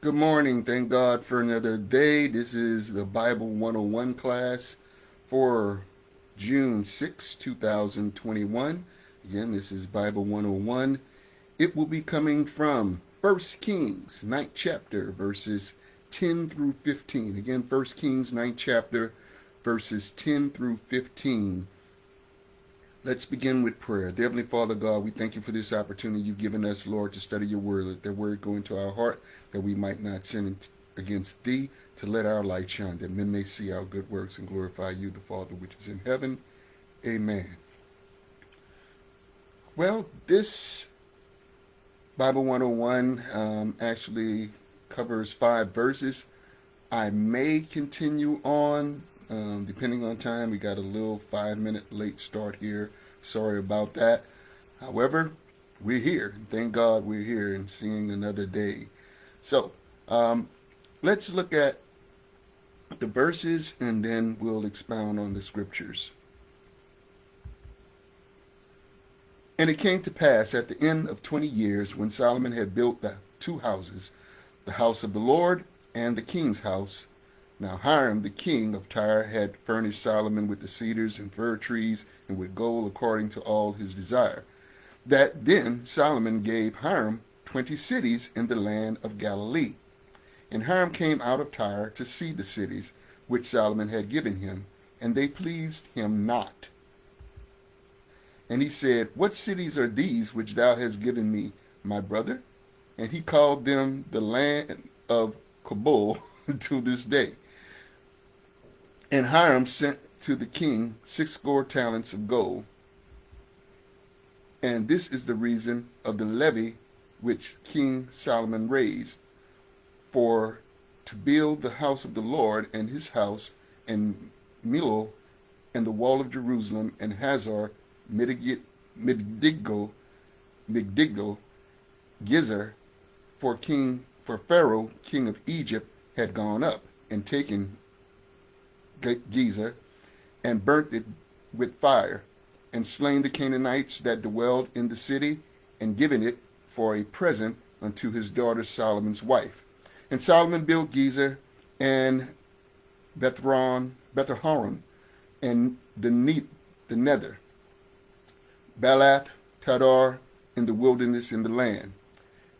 Good morning. Thank God for another day. This is the Bible 101 class for June 6, 2021. Again, this is Bible 101. It will be coming from First Kings, ninth chapter, verses 10 through 15. Again, First Kings, ninth chapter, verses 10 through 15. Let's begin with prayer. Dear Heavenly Father God, we thank you for this opportunity you've given us, Lord, to study your word. Let that word go into our heart, that we might not sin against thee, to let our light shine, that men may see our good works and glorify you, the Father which is in heaven. Amen. Well, this Bible 101 actually covers 5 verses. I may continue on, depending on time. We got a little 5-minute late start here. Sorry about that. However, we're here. Thank God we're here and seeing another day. So, let's look at the verses and then we'll expound on the scriptures. And it came to pass at the end of 20 years, when Solomon had built the 2 houses, the house of the Lord and the king's house. Now Hiram the king of Tyre had furnished Solomon with the cedars and fir trees and with gold according to all his desire. That then Solomon gave Hiram 20 cities in the land of Galilee. And Hiram came out of Tyre to see the cities which Solomon had given him, and they pleased him not. And he said, What cities are these which thou hast given me, my brother? And he called them the land of Kabul to this day. And Hiram sent to the king 60 talents of gold. And this is the reason of the levy which King Solomon raised, for to build the house of the Lord and his house, and Milo, and the wall of Jerusalem, and Hazar, Megiddo, Gizer, for Pharaoh, king of Egypt, had gone up and taken Giza, and burnt it with fire, and slain the Canaanites that dwelled in the city, and given it for a present unto his daughter Solomon's wife. And Solomon built Giza, and Bethhoron, and the nether, Balath, Tadar, in the wilderness in the land,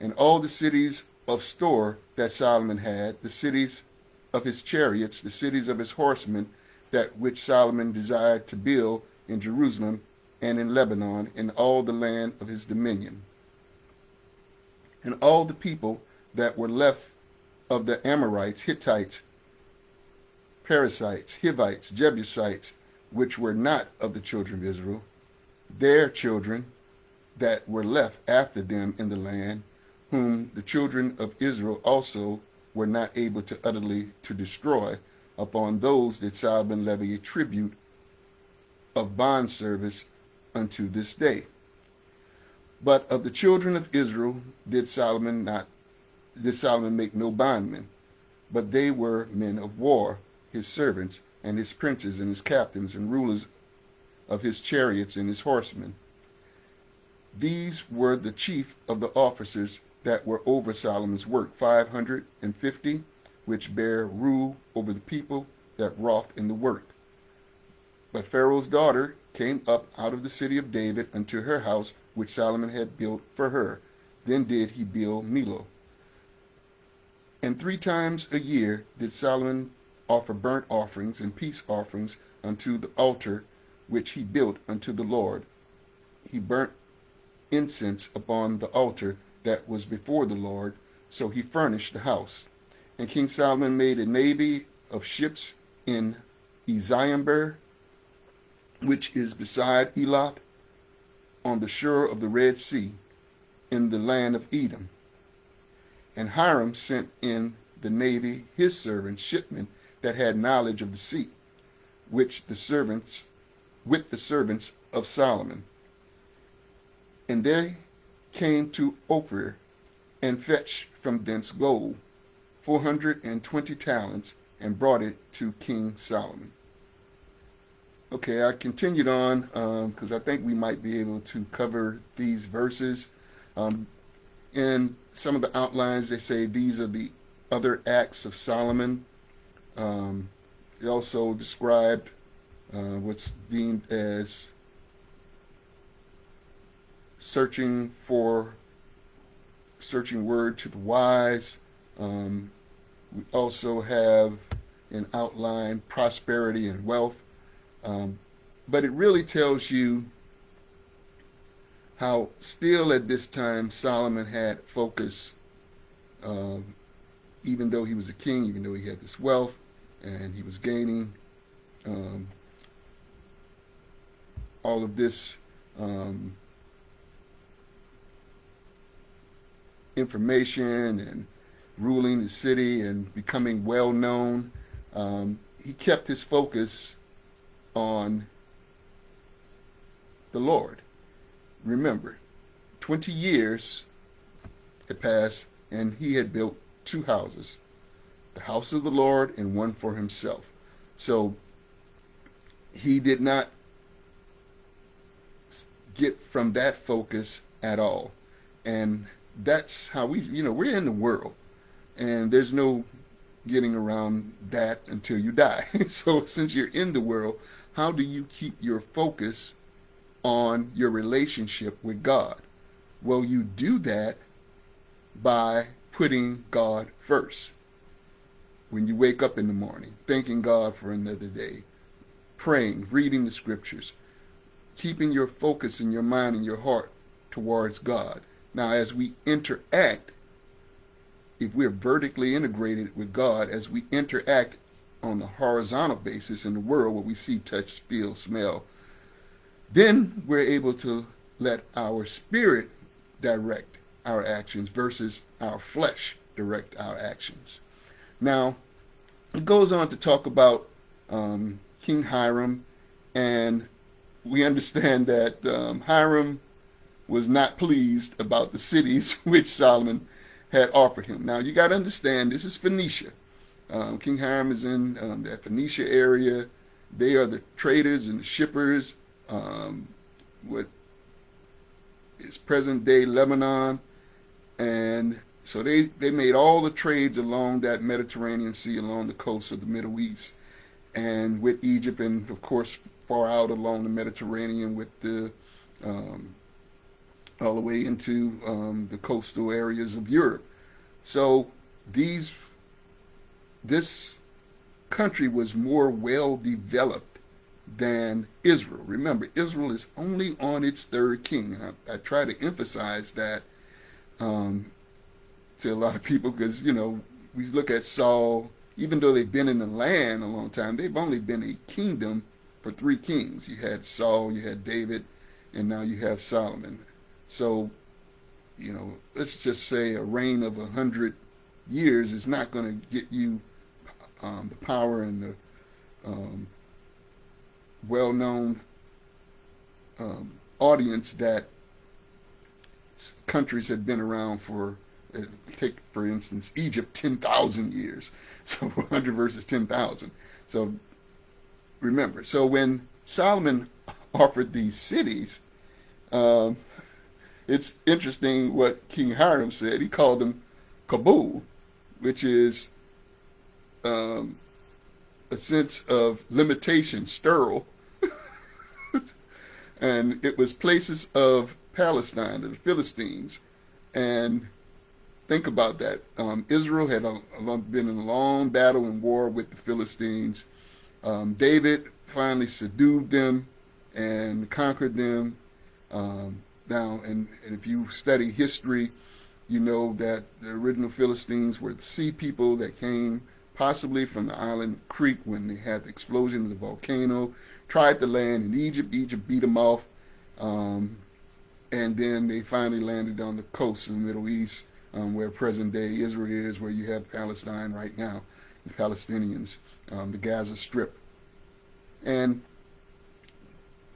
and all the cities of store that Solomon had, the cities of his chariots, the cities of his horsemen, that which Solomon desired to build in Jerusalem and in Lebanon, in all the land of his dominion. And all the people that were left of the Amorites, Hittites, Perizzites, Hivites, Jebusites, which were not of the children of Israel, their children that were left after them in the land, whom the children of Israel also were not able to utterly to destroy, upon those did Solomon levy a tribute of bond service unto this day. But of the children of Israel did Solomon make no bondmen, but they were men of war, his servants, and his princes, and his captains, and rulers of his chariots and his horsemen. These were the chief of the officers that were over Solomon's work, 550, which bare rule over the people that wrought in the work. But Pharaoh's daughter came up out of the city of David unto her house, which Solomon had built for her. Then did he build Milo. And 3 times a year did Solomon offer burnt offerings and peace offerings unto the altar which he built unto the Lord. He burnt incense upon the altar that was before the Lord, so he furnished the house. And King Solomon made a navy of ships in Eziamber, which is beside Elath, on the shore of the Red Sea, in the land of Edom. And Hiram sent in the navy his servants, shipmen that had knowledge of the sea, with the servants of Solomon. And they came to Ophir, and fetched from thence gold, 420 talents, and brought it to King Solomon. Okay, I continued on because I think we might be able to cover these verses. In some of the outlines, they say these are the other acts of Solomon. It also described what's deemed as searching word to the wise. We also have an outline prosperity and wealth. But it really tells you how still at this time Solomon had focus, even though he was a king, even though he had this wealth and he was gaining all of this information and ruling the city and becoming well known. He kept his focus on the Lord. Remember, 20 years had passed and he had built 2 houses, the house of the Lord and one for himself. So he did not get from that focus at all. And that's how we're in the world, and there's no getting around that until you die. So since you're in the world, how do you keep your focus on your relationship with God? Well, you do that by putting God first. When you wake up in the morning, thanking God for another day, praying, reading the scriptures, keeping your focus in your mind and your heart towards God. Now, as we interact, if we're vertically integrated with God, as we interact on a horizontal basis in the world where we see, touch, feel, smell, then we're able to let our spirit direct our actions versus our flesh direct our actions. Now, it goes on to talk about King Hiram, and we understand that Hiram was not pleased about the cities which Solomon had offered him. Now, you got to understand, this is Phoenicia. King Hiram is in that Phoenicia area. They are the traders and the shippers. What is present-day Lebanon. And so they made all the trades along that Mediterranean Sea, along the coast of the Middle East, and with Egypt, and of course far out along the Mediterranean with the all the way into the coastal areas of Europe. So this country was more well developed than Israel. Remember, Israel is only on its 3rd king. And I try to emphasize that to a lot of people, because we look at Saul. Even though they've been in the land a long time, they've only been a kingdom for 3 kings. You had Saul, you had David, and now you have Solomon. So, let's just say a reign of 100 years is not going to get you the power and the well-known audience that countries had been around for. Take, for instance, Egypt, 10,000 years. So 100 versus 10,000. So remember, so when Solomon offered these cities, it's interesting what King Hiram said. He called them Kabul, which is a sense of limitation, sterile. And it was places of Palestine, the Philistines. And think about that. Israel had been in a long battle and war with the Philistines. David finally subdued them and conquered them. Now, and if you study history, you know that the original Philistines were the sea people that came possibly from the island Crete when they had the explosion of the volcano, tried to land in Egypt. Egypt beat them off. And then they finally landed on the coast of the Middle East, where present-day Israel is, where you have Palestine right now, the Palestinians, the Gaza Strip. And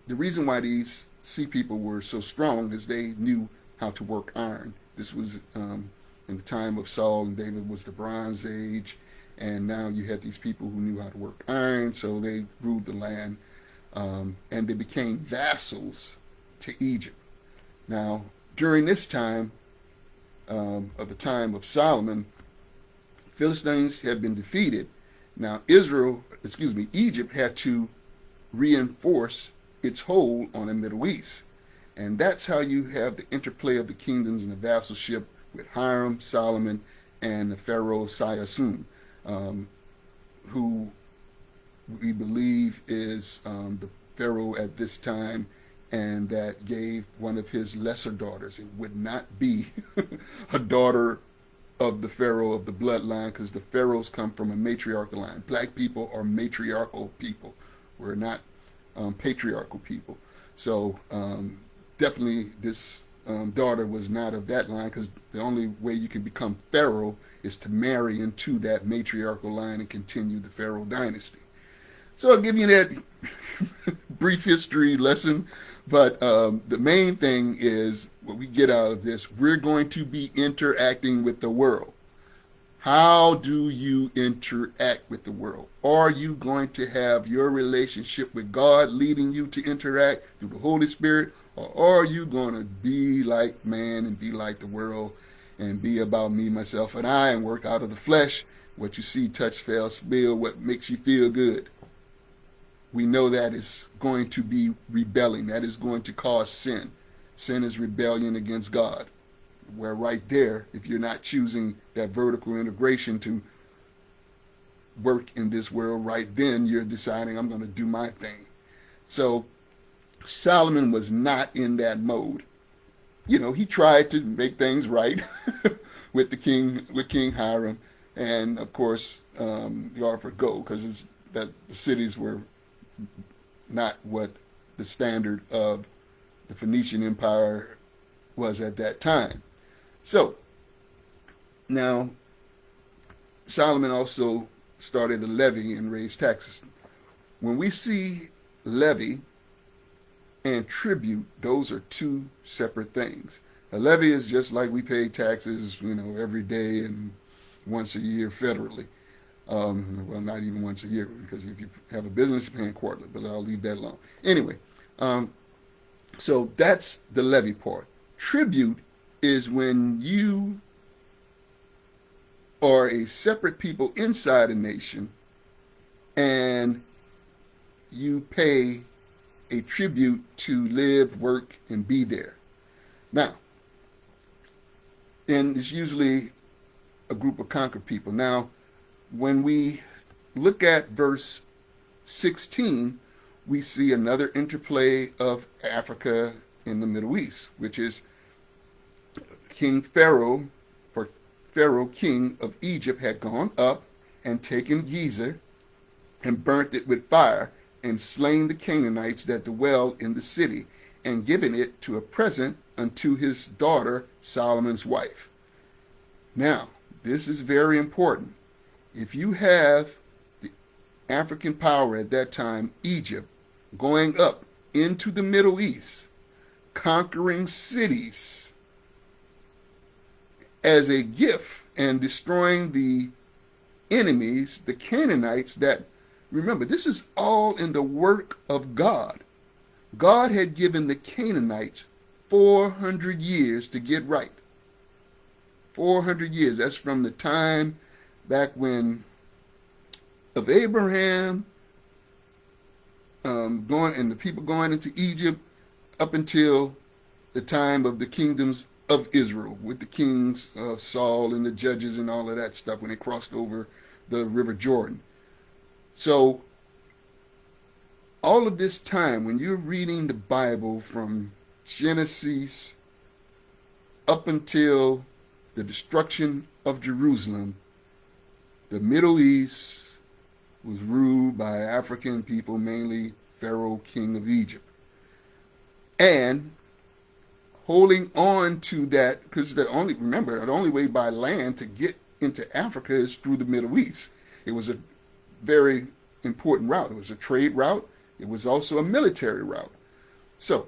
the reason why these sea people were so strong is they knew how to work iron. This was in the time of Saul and David was the Bronze Age, and now you had these people who knew how to work iron, so they ruled the land, and they became vassals to Egypt. Now, during this time, of the time of Solomon, Philistines had been defeated. Now Egypt had to reinforce its hold on the Middle East. And that's how you have the interplay of the kingdoms and the vassalship with Hiram, Solomon, and the Pharaoh Siasun, who we believe is the Pharaoh at this time, and that gave one of his lesser daughters. It would not be a daughter of the Pharaoh of the bloodline, because the Pharaohs come from a matriarchal line. Black people are matriarchal people. We're not patriarchal people. So definitely this daughter was not of that line, because the only way you can become Pharaoh is to marry into that matriarchal line and continue the Pharaoh dynasty. So I'll give you that brief history lesson, but the main thing is what we get out of this. We're going to be interacting with the world. How do you interact with the world? Are you going to have your relationship with God leading you to interact through the Holy Spirit, or are you going to be like man and be like the world and be about me, myself, and I, and work out of the flesh, what you see, touch, fail, smell, what makes you feel good? We know that is going to be rebelling. That is going to cause sin. Sin is rebellion against God. Where right there, if you're not choosing that vertical integration to work in this world, right then you're deciding, I'm going to do my thing. So Solomon was not in that mode. You know, he tried to make things right with King Hiram, and of course the offer go, because that the cities were not what the standard of the Phoenician Empire was at that time. So now Solomon also started a levy and raised taxes. When we see levy and tribute, those are two separate things. A levy is just like we pay taxes, every day and once a year federally. Well, not even once a year, because if you have a business, you're paying quarterly, but I'll leave that alone. Anyway, so that's the levy part. Tribute is when you are a separate people inside a nation and you pay a tribute to live, work, and be there. Now, and it's usually a group of conquered people. Now, when we look at verse 16, we see another interplay of Africa in the Middle East, which is King Pharaoh, for Pharaoh, king of Egypt, had gone up and taken Gezer and burnt it with fire, and slain the Canaanites that dwell in the city, and given it to a present unto his daughter Solomon's wife. Now, this is very important. If you have the African power at that time, Egypt, going up into the Middle East, conquering cities as a gift and destroying the enemies, the Canaanites, that, remember, this is all in the work of God. God had given the Canaanites 400 years to get right. 400 years. That's from the time back when of Abraham and the people going into Egypt, up until the time of the kingdoms of Israel, with the kings of Saul and the judges and all of that stuff, when they crossed over the River Jordan. So all of this time, when you're reading the Bible from Genesis up until the destruction of Jerusalem, the Middle East was ruled by African people, mainly Pharaoh, king of Egypt. And holding on to that, because the only way by land to get into Africa is through the Middle East. It was a very important route. It was a trade route. It was also a military route. So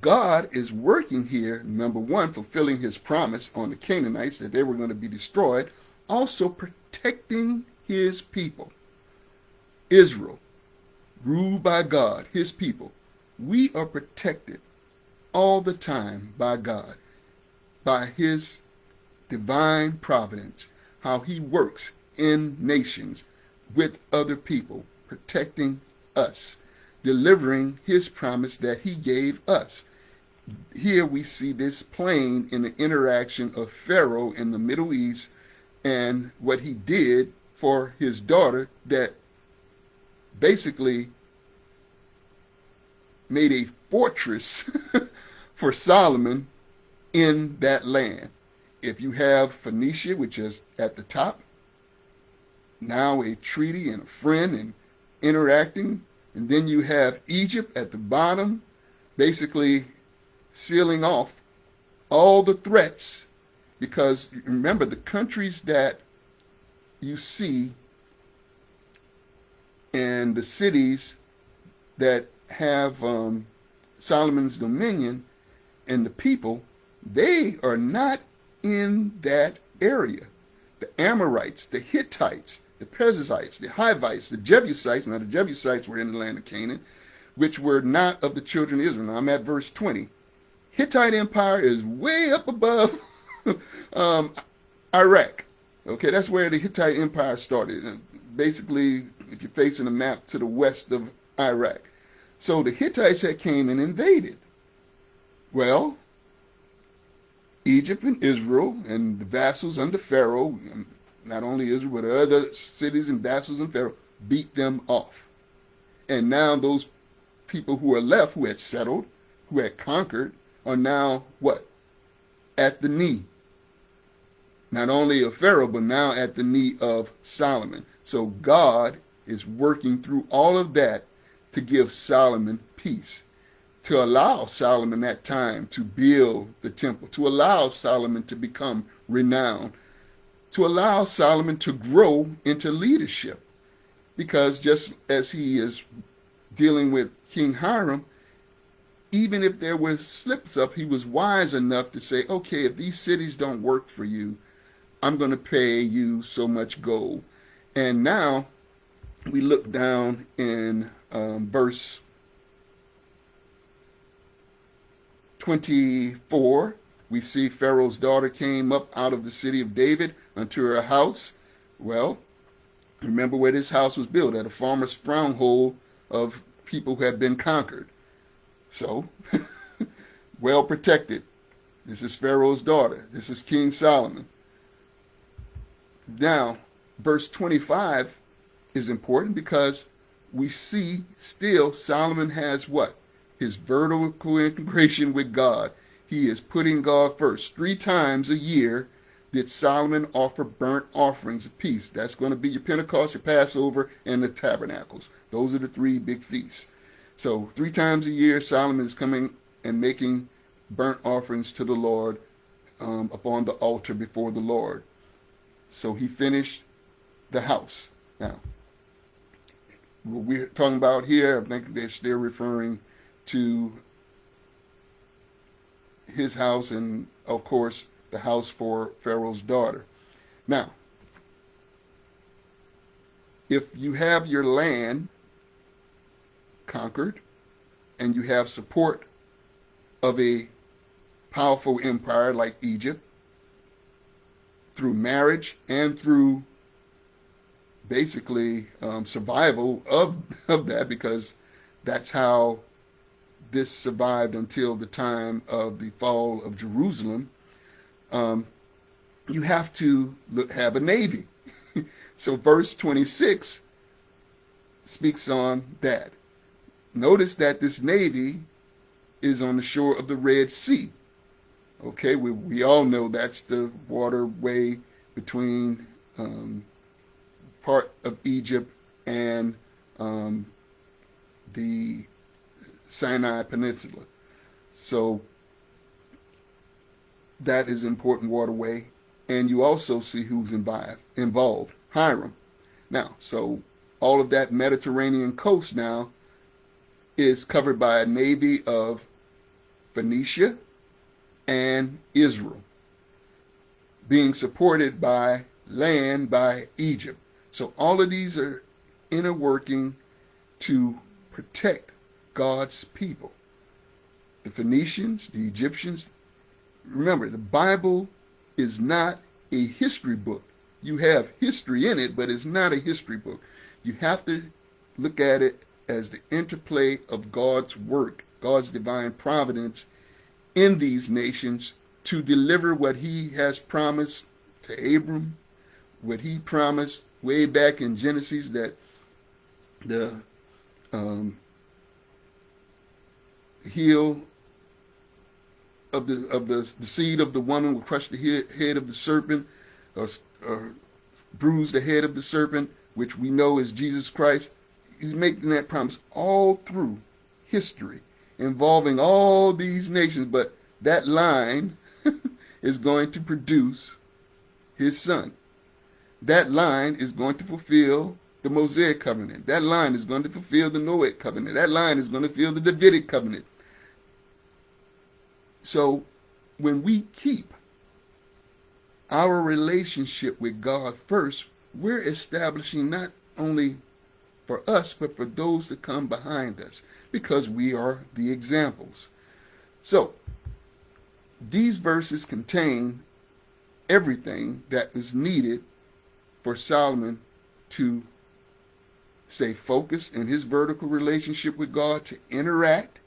God is working here, number one, fulfilling his promise on the Canaanites that they were going to be destroyed, also protecting his people. Israel, ruled by God, his people. We are protected all the time by God, by his divine providence, how he works in nations with other people, protecting us, delivering his promise that he gave us. Here we see this plain in the interaction of Pharaoh in the Middle East and what he did for his daughter that basically made a fortress for Solomon in that land. If you have Phoenicia, which is at the top, now a treaty and a friend and interacting, and then you have Egypt at the bottom, basically sealing off all the threats, because remember, the countries that you see and the cities that have Solomon's dominion and the people, they are not in that area. The Amorites, the Hittites, the Perizzites, the Hivites, the Jebusites. Now the Jebusites were in the land of Canaan, which were not of the children of Israel. Now I'm at verse 20. Hittite Empire is way up above Iraq. Okay, that's where the Hittite Empire started. Basically, if you're facing a map, to the west of Iraq. So the Hittites had came and invaded. Well, Egypt and Israel and the vassals under Pharaoh, not only Israel, but other cities and vassals and Pharaoh, beat them off. And now those people who are left, who had settled, who had conquered, are now what? At the knee. Not only of Pharaoh, but now at the knee of Solomon. So God is working through all of that to give Solomon peace, to allow Solomon that time to build the temple, to allow Solomon to become renowned, to allow Solomon to grow into leadership. Because just as he is dealing with King Hiram, even if there were slips up, he was wise enough to say, okay, if these cities don't work for you, I'm going to pay you so much gold. And now we look down in verse 24. We see Pharaoh's daughter came up out of the city of David unto her house. Well, remember where this house was built, at a former stronghold of people who had been conquered. So, well protected. This is Pharaoh's daughter. This is King Solomon. Now, verse 25 is important because we see still Solomon has what? His vertical integration with God. He is putting God first. 3 times a year did Solomon offer burnt offerings of peace. That's going to be your Pentecost, your Passover, and the Tabernacles. Those are the 3 big feasts. So 3 times a year, Solomon is coming and making burnt offerings to the Lord upon the altar before the Lord. So he finished the house. Now, what we're talking about here, I think they're still referring to his house and, of course, the house for Pharaoh's daughter. Now, if you have your land conquered and you have support of a powerful empire like Egypt, through marriage and through basically survival of that, because that's how this survived until the time of the fall of Jerusalem, you have to have a navy. So verse 26 speaks on that. Notice that this navy is on the shore of the Red Sea. Okay, we all know that's the waterway between part of Egypt and the Sinai Peninsula. So that is an important waterway. And you also see who's involved, Hiram. Now, so all of that Mediterranean coast now is covered by a navy of Phoenicia and Israel, being supported by land by Egypt. So all of these are inner working to protect God's people. The Phoenicians, the Egyptians. Remember, the Bible is not a history book. You have history in it, but it's not a history book. You have to look at it as the interplay of God's work, God's divine providence in these nations to deliver what he has promised to Abram, what he promised way back in Genesis, that the heel of the seed of the woman will crush the head of the serpent, or bruise the head of the serpent, which we know is Jesus Christ. He's making that promise all through history, involving all these nations. But that line is going to produce his son. That line is going to fulfill the Mosaic covenant. That line is going to fulfill the Noahic covenant. That line is going to fulfill the Davidic covenant. So when we keep our relationship with God first, we're establishing not only for us, but for those that come behind us, because we are the examples. So these verses contain everything that is needed for Solomon to stay focused in his vertical relationship with God, to interact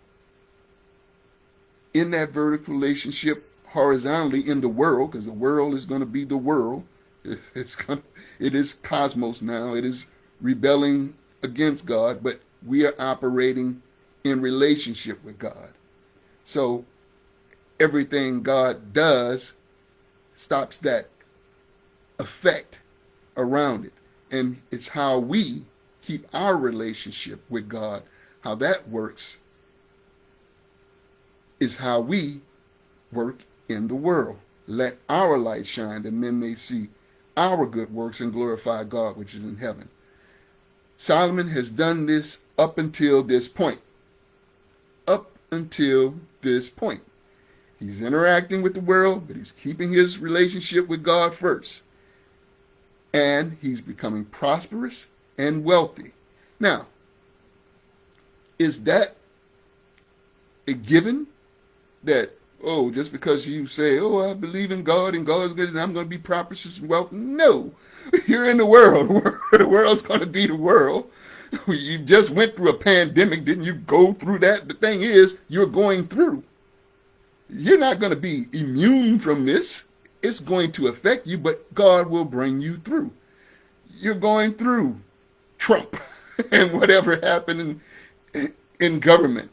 in that vertical relationship horizontally in the world, because the world is going to be the world. It is cosmos now. It is rebelling against God, but we are operating in relationship with God. So everything God does stops that effect around it. And it's how we keep our relationship with God, how that works, is how we work in the world. Let our light shine, that men may see our good works and glorify God which is in heaven. Solomon has done this up until this point. Up until this point. He's interacting with the world, but he's keeping his relationship with God first. And he's becoming prosperous and wealthy. Now, is that a given? That, oh, just because you say, oh, I believe in God and God is good and I'm going to be prosperous and wealthy. No, you're in the world. The world's going to be the world. You just went through a pandemic. Didn't you go through that? The thing is, you're going through. You're not going to be immune from this. It's going to affect you, but God will bring you through. You're going through Trump and whatever happened in government.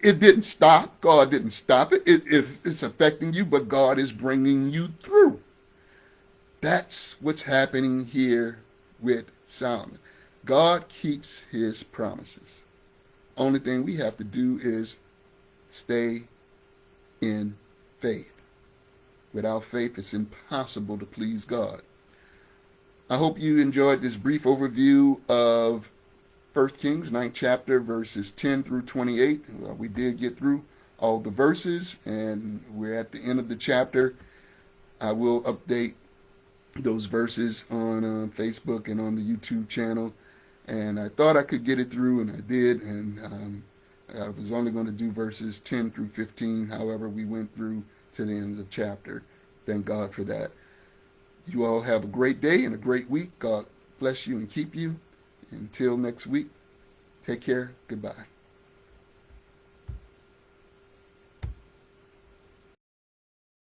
It didn't stop. God didn't stop it. It's affecting you, but God is bringing you through. That's what's happening here with Solomon. God keeps his promises. Only thing we have to do is stay in faith. Without faith, it's impossible to please God. I hope you enjoyed this brief overview of 1 Kings 9th chapter, verses 10 through 28. Well, we did get through all the verses, and we're at the end of the chapter. I will update those verses on Facebook and on the YouTube channel. And I thought I could get it through, and I did. And I was only going to do verses 10 through 15. However, we went through to the end of the chapter. Thank God for that. You all have a great day and a great week. God bless you and keep you. Until next week, take care. Goodbye.